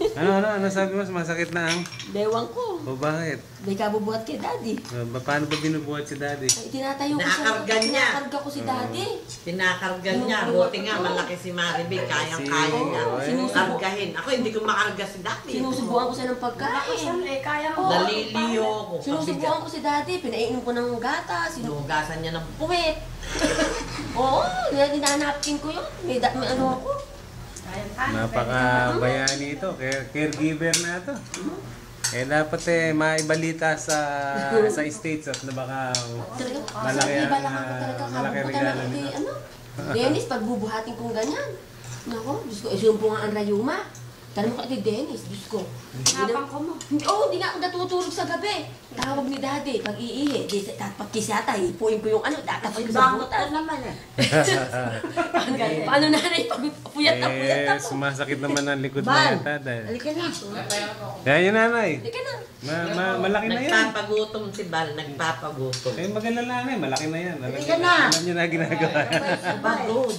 Ano sabi mo? Masakit na ang? Dewang ko. O bakit? May kabubuhat kay daddy. Paano ba binubuhat si daddy? Ay, tinatayo ko siya. Nakakarga niya. Tinakarga ko si daddy. Tinakarga niya. Buti nga, malaki si Maribel. Kayang-kaya niya. Kargahin. Ako hindi ko makarga si daddy. Sinusubukan ko siya ng pagkain. Kaya mo. Naliliyo ko. Sinusubukan ko si daddy. Pinainom ko ng gata. Sinugasan niya ng Puwit. Oo, ninanapkin ko yun. May ano ako. Napaka-bayani ito. Caregiver na ito. Dapat maibalita sa States at na baka malaki regalo nito. Dennis, pagbubuhatin kong ganyan. Nako, Diyos ko, isumpo nga ang rayuma. Tanong ko kay Dennis, Diyos ko. Hapang ko mo. Oo, hindi nga ako natutulog sa gabi. Tawag ni daddy, pag iihi, pag kisata, hipuin ko yung dapat ko sa butas. naman eh. Paano nanay, pag puyat na puyat ako. Sumasakit naman ang likod na yata. Halika na. Kaya yun nanay. Hindi ka na. Malaki na yan. Nagpapagutom si Bal. Nagpapagutom. Magalala na malaki na yan. Halika na. Alam niyo na ginagawa. Pagod.